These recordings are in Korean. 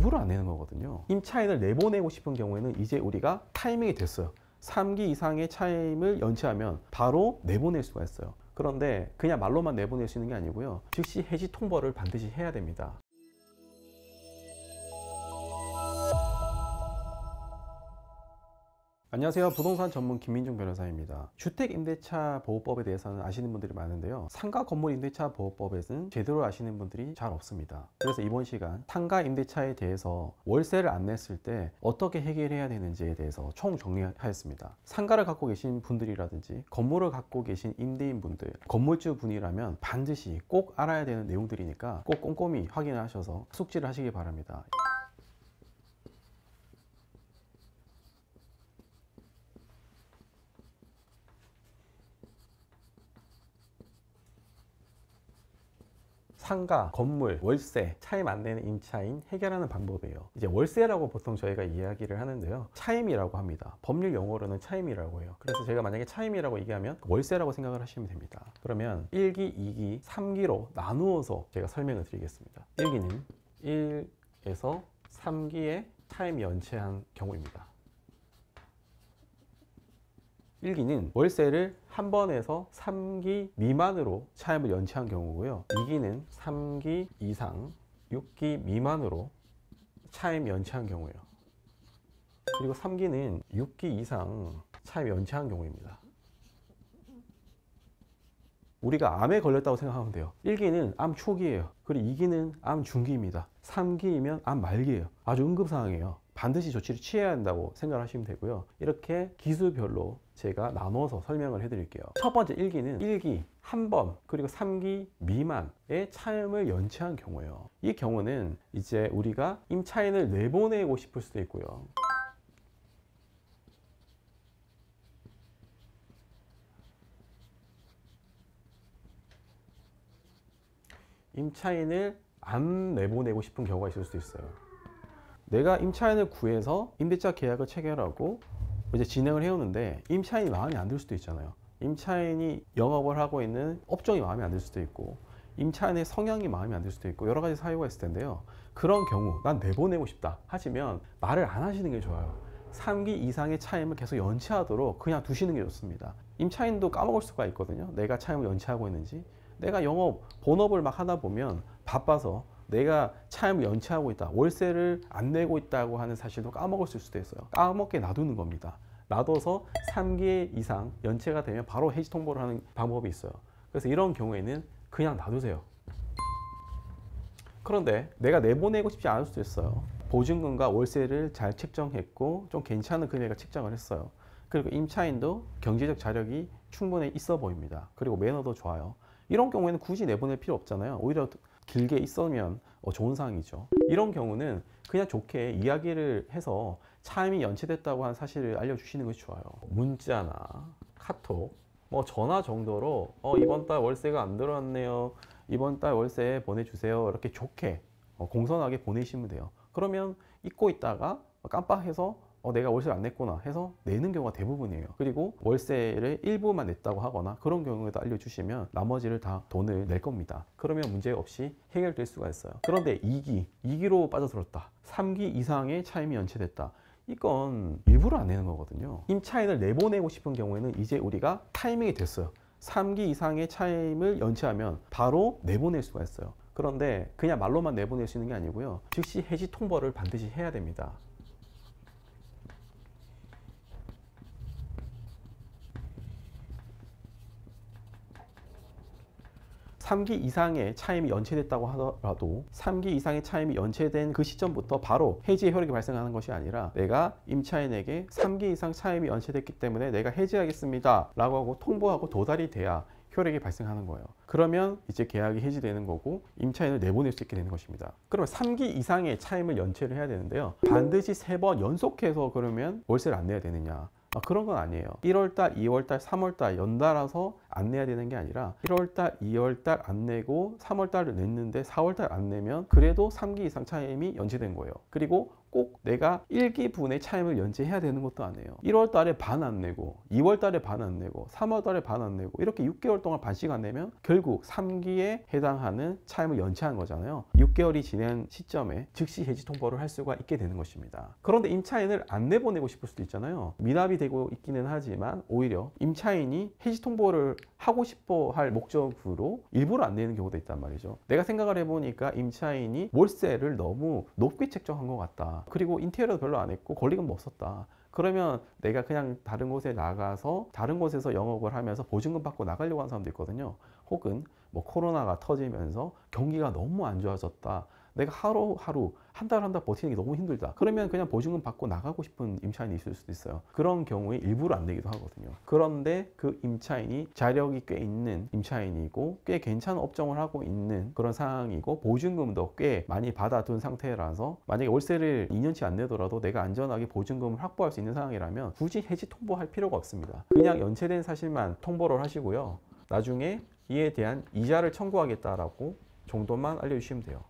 일부러 안 내는 거거든요. 임차인을 내보내고 싶은 경우에는 이제 우리가 타이밍이 됐어요. 3기 이상의 차임을 연체하면 바로 내보낼 수가 있어요. 그런데 그냥 말로만 내보낼 수 있는 게 아니고요. 즉시 해지 통보를 반드시 해야 됩니다. 안녕하세요. 부동산 전문 김민중 변호사입니다. 주택임대차 보호법에 대해서는 아시는 분들이 많은데요. 상가 건물 임대차 보호법에서는 제대로 아시는 분들이 잘 없습니다. 그래서 이번 시간 상가 임대차에 대해서 월세를 안 냈을 때 어떻게 해결해야 되는지에 대해서 총 정리하였습니다. 상가를 갖고 계신 분들이라든지 건물을 갖고 계신 임대인분들, 건물주 분이라면 반드시 꼭 알아야 되는 내용들이니까 꼭 꼼꼼히 확인하셔서 숙지를 하시기 바랍니다. 상가, 건물, 월세, 차임 안 내는 임차인 해결하는 방법이에요. 이제 월세라고 보통 저희가 이야기를 하는데요. 차임이라고 합니다. 법률 용어로는 차임이라고 해요. 그래서 제가 만약에 차임이라고 얘기하면 월세라고 생각을 하시면 됩니다. 그러면 1기, 2기, 3기로 나누어서 제가 설명을 드리겠습니다. 1기는 1에서 3기에 차임 연체한 경우입니다. 1기는 월세를 한 번에서 3기 미만으로 차임을 연체한 경우고요. 2기는 3기 이상 6기 미만으로 차임 연체한 경우예요. 그리고 3기는 6기 이상 차임 연체한 경우입니다. 우리가 암에 걸렸다고 생각하면 돼요. 1기는 암 초기예요. 그리고 2기는 암 중기입니다. 3기이면 암 말기예요. 아주 응급상황이에요. 반드시 조치를 취해야 한다고 생각하시면 되고요. 이렇게 기수별로 제가 나눠서 설명을 해드릴게요. 첫 번째 1기는 1기 한 번 그리고 3기 미만의 차임을 연체한 경우예요. 이 경우는 이제 우리가 임차인을 내보내고 싶을 수도 있고요. 임차인을 안 내보내고 싶은 경우가 있을 수도 있어요. 내가 임차인을 구해서 임대차 계약을 체결하고 이제 진행을 해오는데 임차인이 마음에 안 들 수도 있잖아요. 임차인이 영업을 하고 있는 업종이 마음에 안 들 수도 있고 임차인의 성향이 마음에 안 들 수도 있고 여러 가지 사유가 있을 텐데요. 그런 경우 난 내보내고 싶다 하시면 말을 안 하시는 게 좋아요. 3기 이상의 차임을 계속 연체하도록 그냥 두시는 게 좋습니다. 임차인도 까먹을 수가 있거든요. 내가 차임을 연체하고 있는지. 내가 영업, 본업을 막 하다 보면 바빠서 내가 차임을 연체하고 있다, 월세를 안 내고 있다고 하는 사실도 까먹을 수도 있어요. 까먹게 놔두는 겁니다. 놔둬서 3기 이상 연체가 되면 바로 해지 통보를 하는 방법이 있어요. 그래서 이런 경우에는 그냥 놔두세요. 그런데 내가 내보내고 싶지 않을 수도 있어요. 보증금과 월세를 잘 책정했고 좀 괜찮은 금액을 책정을 했어요. 그리고 임차인도 경제적 자력이 충분히 있어 보입니다. 그리고 매너도 좋아요. 이런 경우에는 굳이 내보낼 필요 없잖아요. 오히려 길게 있으면 좋은 상황이죠. 이런 경우는 그냥 좋게 이야기를 해서 차임이 연체됐다고 하는 사실을 알려주시는 것이 좋아요. 문자나 카톡, 전화 정도로 이번 달 월세가 안 들어왔네요. 이번 달 월세 보내주세요. 이렇게 좋게 공손하게 보내시면 돼요. 그러면 잊고 있다가 깜빡해서 내가 월세를 안 냈구나 해서 내는 경우가 대부분이에요. 그리고 월세를 일부만 냈다고 하거나 그런 경우에도 알려주시면 나머지를 다 돈을 낼 겁니다. 그러면 문제 없이 해결될 수가 있어요. 그런데 2기로 빠져들었다, 3기 이상의 차임이 연체됐다, 이건 일부러 안 내는 거거든요. 임차인을 내보내고 싶은 경우에는 이제 우리가 타이밍이 됐어요. 3기 이상의 차임을 연체하면 바로 내보낼 수가 있어요. 그런데 그냥 말로만 내보낼 수 있는 게 아니고요. 즉시 해지 통보를 반드시 해야 됩니다. 3기 이상의 차임이 연체됐다고 하더라도 3기 이상의 차임이 연체된 그 시점부터 바로 해지의 효력이 발생하는 것이 아니라 내가 임차인에게 3기 이상 차임이 연체됐기 때문에 내가 해지하겠습니다 라고 하고 통보하고 도달이 돼야 효력이 발생하는 거예요. 그러면 이제 계약이 해지되는 거고 임차인을 내보낼 수 있게 되는 것입니다. 그러면 3기 이상의 차임을 연체를 해야 되는데요. 반드시 3번 연속해서 그러면 월세를 안 내야 되느냐? 그런 건 아니에요. 1월달, 2월달, 3월달 연달아서 안 내야 되는 게 아니라 1월달, 2월달 안 내고 3월달을 냈는데 4월달 안 내면 그래도 3기 이상 차임이 연체된 거예요. 그리고 꼭 내가 1기분의 차임을 연체해야 되는 것도 아니에요. 1월 달에 반 안 내고 2월 달에 반 안 내고 3월 달에 반 안 내고 이렇게 6개월 동안 반씩 안 내면 결국 3기에 해당하는 차임을 연체한 거잖아요. 6개월이 지난 시점에 즉시 해지 통보를 할 수가 있게 되는 것입니다. 그런데 임차인을 안 내보내고 싶을 수도 있잖아요. 미납이 되고 있기는 하지만 오히려 임차인이 해지 통보를 하고 싶어 할 목적으로 일부러 안 내는 경우도 있단 말이죠. 내가 생각을 해보니까 임차인이 월세를 너무 높게 책정한 것 같다. 그리고 인테리어도 별로 안 했고 권리금도 없었다. 그러면 내가 그냥 다른 곳에 나가서 다른 곳에서 영업을 하면서 보증금 받고 나가려고 하는 사람도 있거든요. 혹은 뭐 코로나가 터지면서 경기가 너무 안 좋아졌다. 내가 하루하루 한 달 한 달 버티는 게 너무 힘들다. 그러면 그냥 보증금 받고 나가고 싶은 임차인이 있을 수도 있어요. 그런 경우에 일부러 안 내기도 하거든요. 그런데 그 임차인이 자력이 꽤 있는 임차인이고 꽤 괜찮은 업종을 하고 있는 그런 상황이고 보증금도 꽤 많이 받아둔 상태라서 만약에 월세를 2년치 안 내더라도 내가 안전하게 보증금을 확보할 수 있는 상황이라면 굳이 해지 통보할 필요가 없습니다. 그냥 연체된 사실만 통보를 하시고요. 나중에 이에 대한 이자를 청구하겠다라고 정도만 알려주시면 돼요.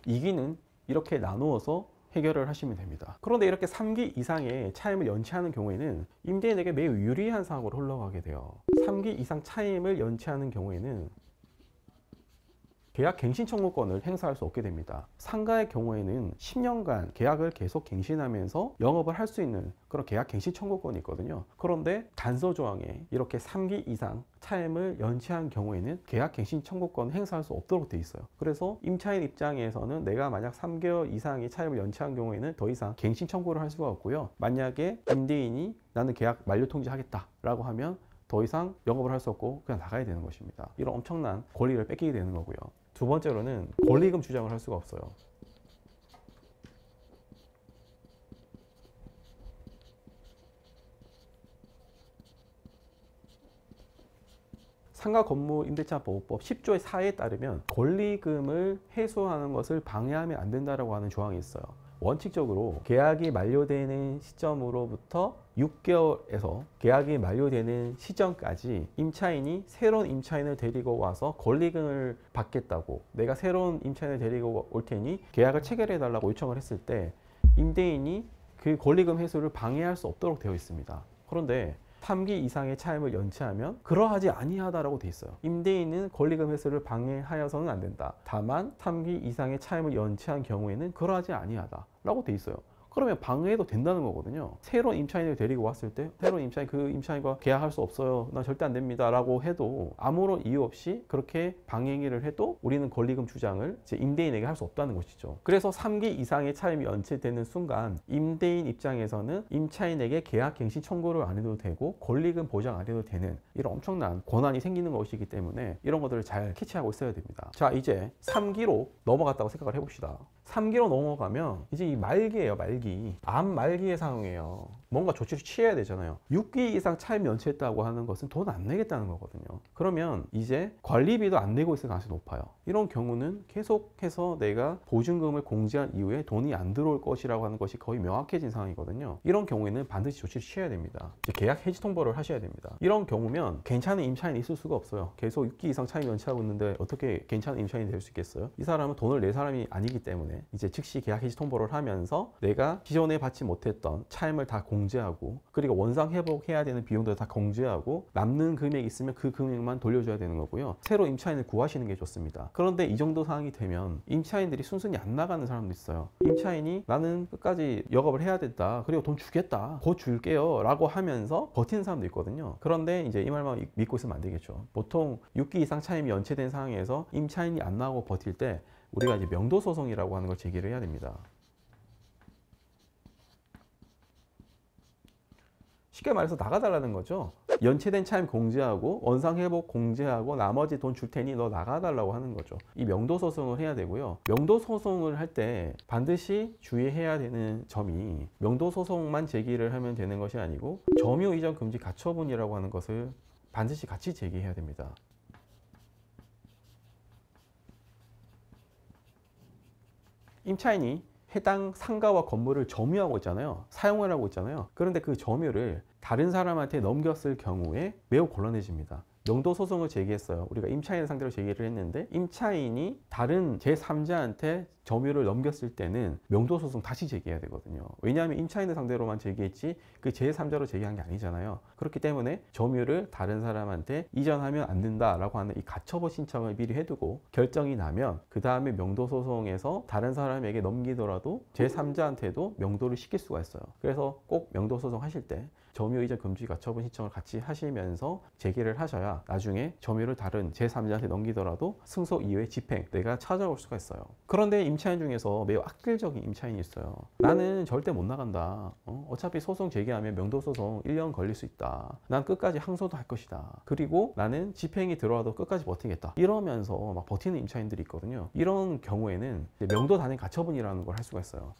이기는 이렇게 나누어서 해결을 하시면 됩니다. 그런데 이렇게 3기 이상의 차임을 연체하는 경우에는 임대인에게 매우 유리한 상황으로 흘러가게 돼요. 3기 이상 차임을 연체하는 경우에는 계약 갱신 청구권을 행사할 수 없게 됩니다. 상가의 경우에는 10년간 계약을 계속 갱신하면서 영업을 할 수 있는 그런 계약 갱신 청구권이 있거든요. 그런데 단서 조항에 이렇게 3기 이상 차임을 연체한 경우에는 계약 갱신 청구권 행사할 수 없도록 돼 있어요. 그래서 임차인 입장에서는 내가 만약 3개월 이상의 차임을 연체한 경우에는 더 이상 갱신 청구를 할 수가 없고요. 만약에 임대인이 나는 계약 만료 통지하겠다라고 하면 더 이상 영업을 할 수 없고 그냥 나가야 되는 것입니다. 이런 엄청난 권리를 뺏기게 되는 거고요. 두 번째로는 권리금 주장을 할 수가 없어요. 상가 건물 임대차 보호법 10조의 4에 따르면 권리금을 회수하는 것을 방해하면 안 된다라고 하는 조항이 있어요. 원칙적으로 계약이 만료되는 시점으로부터 6개월에서 계약이 만료되는 시점까지 임차인이 새로운 임차인을 데리고 와서 권리금을 받겠다고 내가 새로운 임차인을 데리고 올 테니 계약을 체결해 달라고 요청을 했을 때 임대인이 그 권리금 회수를 방해할 수 없도록 되어 있습니다. 그런데 3기 이상의 차임을 연체하면 그러하지 아니하다라고 돼 있어요. 임대인은 권리금 회수를 방해하여서는 안 된다. 다만 3기 이상의 차임을 연체한 경우에는 그러하지 아니하다라고 돼 있어요. 그러면 방해도 된다는 거거든요. 새로운 임차인을 데리고 왔을 때 새로운 임차인 그 임차인과 계약할 수 없어요. 나 절대 안 됩니다. 라고 해도 아무런 이유 없이 그렇게 방행위를 해도 우리는 권리금 주장을 이제 임대인에게 할 수 없다는 것이죠. 그래서 3기 이상의 차임이 연체되는 순간 임대인 입장에서는 임차인에게 계약 갱신 청구를 안 해도 되고 권리금 보장 안 해도 되는 이런 엄청난 권한이 생기는 것이기 때문에 이런 것들을 잘 캐치하고 있어야 됩니다. 자, 이제 3기로 넘어갔다고 생각을 해봅시다. 3기로 넘어가면 이제 이 말기예요. 말기. 암 말기의 상황이에요. 뭔가 조치를 취해야 되잖아요. 6기 이상 차임 연체했다고 하는 것은 돈 안 내겠다는 거거든요. 그러면 이제 관리비도 안 내고 있을 가능성이 높아요. 이런 경우는 계속해서 내가 보증금을 공제한 이후에 돈이 안 들어올 것이라고 하는 것이 거의 명확해진 상황이거든요. 이런 경우에는 반드시 조치를 취해야 됩니다. 이제 계약 해지 통보를 하셔야 됩니다. 이런 경우면 괜찮은 임차인이 있을 수가 없어요. 계속 6기 이상 차임 연체하고 있는데 어떻게 괜찮은 임차인이 될 수 있겠어요? 이 사람은 돈을 낼 사람이 아니기 때문에 이제 즉시 계약 해지 통보를 하면서 내가 기존에 받지 못했던 차임을 다 공제하고 그리고 원상 회복해야 되는 비용도 다 공제하고 남는 금액이 있으면 그 금액만 돌려줘야 되는 거고요. 새로 임차인을 구하시는 게 좋습니다. 그런데 이 정도 상황이 되면 임차인들이 순순히 안 나가는 사람도 있어요. 임차인이 나는 끝까지 영업을 해야 된다. 그리고 돈 주겠다. 곧 줄게요. 라고 하면서 버티는 사람도 있거든요. 그런데 이제 이 말만 믿고 있으면 안 되겠죠. 보통 6기 이상 차임이 연체된 상황에서 임차인이 안 나오고 버틸 때 우리가 이제 명도 소송이라고 하는 걸 제기를 해야 됩니다. 쉽게 말해서 나가달라는 거죠. 연체된 차임 공제하고 원상회복 공제하고 나머지 돈 줄 테니 너 나가달라고 하는 거죠. 이 명도 소송을 해야 되고요. 명도 소송을 할 때 반드시 주의해야 되는 점이 명도 소송만 제기를 하면 되는 것이 아니고 점유 이전 금지 가처분이라고 하는 것을 반드시 같이 제기해야 됩니다. 임차인이 해당 상가와 건물을 점유하고 있잖아요. 사용을 하고 있잖아요. 그런데 그 점유를 다른 사람한테 넘겼을 경우에 매우 곤란해집니다. 명도 소송을 제기했어요. 우리가 임차인을 상대로 제기를 했는데 임차인이 다른 제3자한테 점유를 넘겼을 때는 명도 소송 다시 제기해야 되거든요. 왜냐하면 임차인을 상대로만 제기했지 그 제3자로 제기한 게 아니잖아요. 그렇기 때문에 점유를 다른 사람한테 이전하면 안 된다라고 하는 이 가처분 신청을 미리 해두고 결정이 나면 그 다음에 명도 소송에서 다른 사람에게 넘기더라도 제3자한테도 명도를 시킬 수가 있어요. 그래서 꼭 명도 소송 하실 때 점유 이전 금지 가처분 신청을 같이 하시면서 제기를 하셔야 나중에 점유를 다른 제3자한테 넘기더라도 승소 이후에 집행 내가 찾아올 수가 있어요. 그런데 임차인 중에서 매우 악질적인 임차인이 있어요. 나는 절대 못 나간다. 어차피 소송 제기하면 명도 소송 1년 걸릴 수 있다. 난 끝까지 항소도 할 것이다. 그리고 나는 집행이 들어와도 끝까지 버티겠다. 이러면서 막 버티는 임차인들이 있거든요. 이런 경우에는 명도 단행 가처분이라는 걸 할 수가 있어요.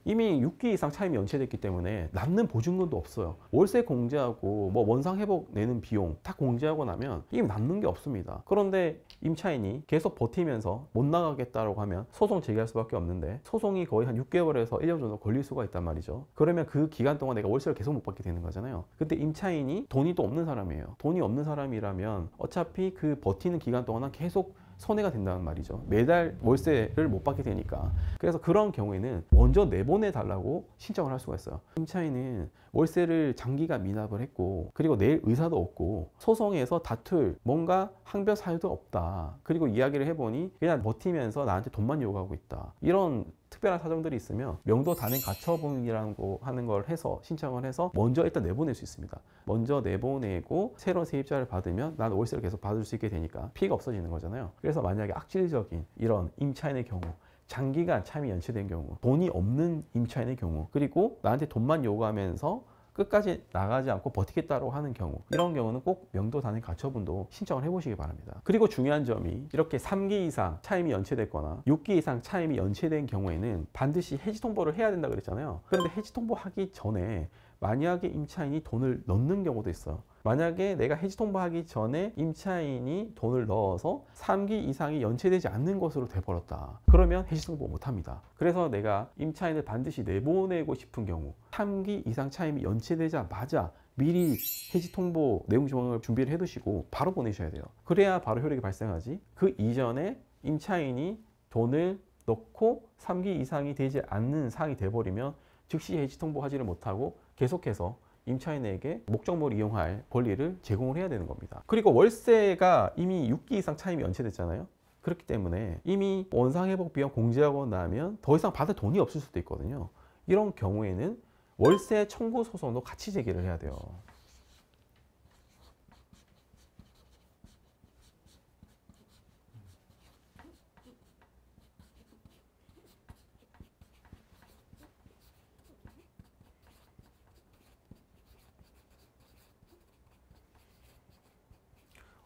이미 6기 이상 차임이 연체됐기 때문에 남는 보증금도 없어요. 월세 공제하고 뭐 원상 회복 내는 비용 다 공제하고 나면 이미 남는 게 없습니다. 그런데 임차인이 계속 버티면서 못 나가겠다라고 하면 소송 제기할 수밖에 없는데 소송이 거의 한 6개월에서 1년 정도 걸릴 수가 있단 말이죠. 그러면 그 기간 동안 내가 월세를 계속 못 받게 되는 거잖아요. 근데 임차인이 돈이 또 없는 사람이에요. 돈이 없는 사람이라면 어차피 그 버티는 기간 동안은 계속 손해가 된다는 말이죠. 매달 월세를 못 받게 되니까. 그래서 그런 경우에는 먼저 내보내 달라고 신청을 할 수가 있어요. 임차인은 월세를 장기간 미납을 했고 그리고 낼 의사도 없고 소송에서 다툴 뭔가 항변 사유도 없다. 그리고 이야기를 해보니 그냥 버티면서 나한테 돈만 요구하고 있다. 이런 특별한 사정들이 있으면 명도 단행 가처분이라고 하는 걸 해서 신청을 해서 먼저 일단 내보낼 수 있습니다. 먼저 내보내고 새로운 세입자를 받으면 난 월세를 계속 받을 수 있게 되니까 피해가 없어지는 거잖아요. 그래서 만약에 악질적인 이런 임차인의 경우 장기간 차임이 연체된 경우 돈이 없는 임차인의 경우 그리고 나한테 돈만 요구하면서 끝까지 나가지 않고 버티겠다고 하는 경우 이런 경우는 꼭 명도 단행 가처분도 신청을 해보시기 바랍니다. 그리고 중요한 점이 이렇게 3기 이상 차임이 연체됐거나 6기 이상 차임이 연체된 경우에는 반드시 해지 통보를 해야 된다 그랬잖아요. 그런데 해지 통보하기 전에 만약에 임차인이 돈을 넣는 경우도 있어요. 만약에 내가 해지 통보하기 전에 임차인이 돈을 넣어서 3기 이상이 연체되지 않는 것으로 돼버렸다. 그러면 해지 통보 못합니다. 그래서 내가 임차인을 반드시 내보내고 싶은 경우 3기 이상 차임이 연체되자마자 미리 해지 통보 내용 조항을 준비를 해두시고 바로 보내셔야 돼요. 그래야 바로 효력이 발생하지. 그 이전에 임차인이 돈을 넣고 3기 이상이 되지 않는 상황이 돼버리면 즉시 해지 통보하지를 못하고 계속해서 임차인에게 목적물을 이용할 권리를 제공을 해야 되는 겁니다. 그리고 월세가 이미 6기 이상 차임이 연체됐잖아요. 그렇기 때문에 이미 원상회복 비용 공제하고 나면 더 이상 받을 돈이 없을 수도 있거든요. 이런 경우에는 월세 청구 소송도 같이 제기를 해야 돼요.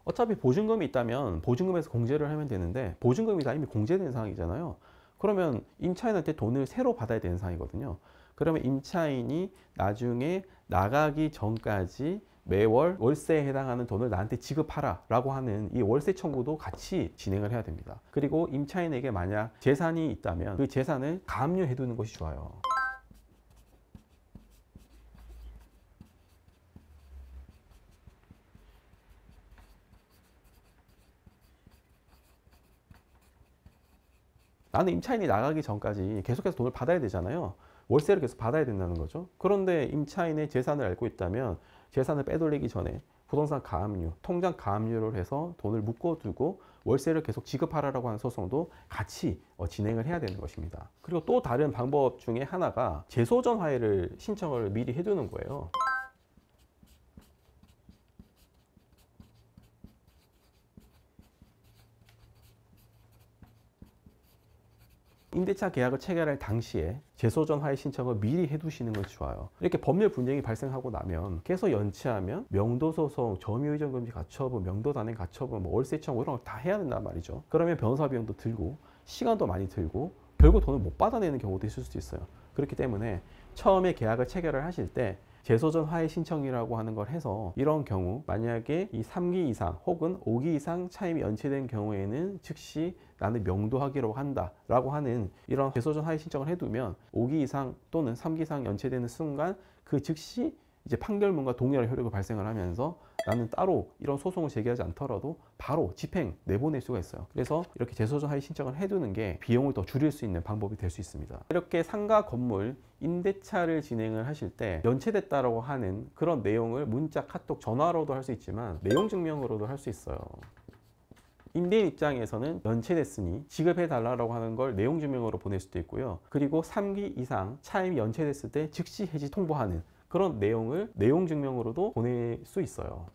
어차피 보증금이 있다면 보증금에서 공제를 하면 되는데 보증금이 다 이미 공제된 상황이잖아요. 그러면 임차인한테 돈을 새로 받아야 되는 상황이거든요. 그러면 임차인이 나중에 나가기 전까지 매월 월세에 해당하는 돈을 나한테 지급하라 라고 하는 이 월세 청구도 같이 진행을 해야 됩니다. 그리고 임차인에게 만약 재산이 있다면 그 재산을 가압류해 두는 것이 좋아요. 나는 임차인이 나가기 전까지 계속해서 돈을 받아야 되잖아요. 월세를 계속 받아야 된다는 거죠. 그런데 임차인의 재산을 알고 있다면 재산을 빼돌리기 전에 부동산 가압류, 통장 가압류를 해서 돈을 묶어두고 월세를 계속 지급하라고 하는 소송도 같이 진행을 해야 되는 것입니다. 그리고 또 다른 방법 중에 하나가 재소전화해를 신청을 미리 해두는 거예요. 임대차 계약을 체결할 당시에 재소전 화해 신청을 미리 해두시는 것이 좋아요. 이렇게 법률 분쟁이 발생하고 나면 계속 연체하면 명도소송, 점유이전 금지 가처분, 명도 단행 가처분, 뭐 월세 청구 이런 걸 다 해야 된단 말이죠. 그러면 변호사 비용도 들고 시간도 많이 들고 결국 돈을 못 받아내는 경우도 있을 수도 있어요. 그렇기 때문에 처음에 계약을 체결을 하실 때 재소전 하해 신청이라고 하는 걸 해서 이런 경우 만약에 이 3기 이상 혹은 5기 이상 차임이 연체된 경우에는 즉시 나는 명도하기로 한다 라고 하는 이런 재소전 하해 신청을 해두면 5기 이상 또는 3기 이상 연체되는 순간 그 즉시 이제 판결문과 동일한 효력을 발생을 하면서 나는 따로 이런 소송을 제기하지 않더라도 바로 집행 내보낼 수가 있어요. 그래서 이렇게 재소전 하에 신청을 해두는 게 비용을 더 줄일 수 있는 방법이 될 수 있습니다. 이렇게 상가 건물 임대차를 진행을 하실 때 연체됐다라고 하는 그런 내용을 문자, 카톡, 전화로도 할 수 있지만 내용 증명으로도 할 수 있어요. 임대인 입장에서는 연체됐으니 지급해달라고 하는 걸 내용 증명으로 보낼 수도 있고요. 그리고 3기 이상 차임이 연체됐을 때 즉시 해지 통보하는 그런 내용을 내용 증명으로도 보낼 수 있어요.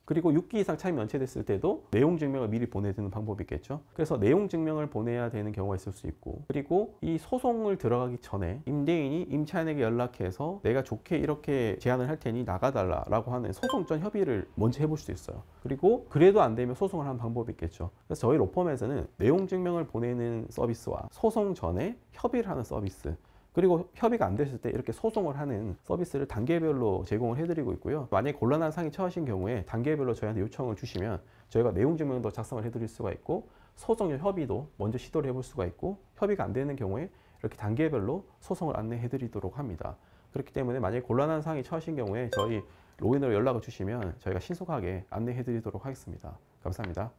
그리고 6기 이상 차임이 연체됐을 때도 내용 증명을 미리 보내드는 방법이 있겠죠. 그래서 내용 증명을 보내야 되는 경우가 있을 수 있고, 그리고 이 소송을 들어가기 전에 임대인이 임차인에게 연락해서 내가 좋게 이렇게 제안을 할 테니 나가달라라고 하는 소송 전 협의를 먼저 해볼 수도 있어요. 그리고 그래도 안 되면 소송을 하는 방법이 있겠죠. 그래서 저희 로펌에서는 내용 증명을 보내는 서비스와 소송 전에 협의를 하는 서비스, 그리고 협의가 안 됐을 때 이렇게 소송을 하는 서비스를 단계별로 제공을 해드리고 있고요. 만약에 곤란한 상황이 처하신 경우에 단계별로 저희한테 요청을 주시면 저희가 내용 증명도 작성을 해드릴 수가 있고, 소송의 협의도 먼저 시도를 해볼 수가 있고, 협의가 안 되는 경우에 이렇게 단계별로 소송을 안내해드리도록 합니다. 그렇기 때문에 만약에 곤란한 상황이 처하신 경우에 저희 로인으로 연락을 주시면 저희가 신속하게 안내해드리도록 하겠습니다. 감사합니다.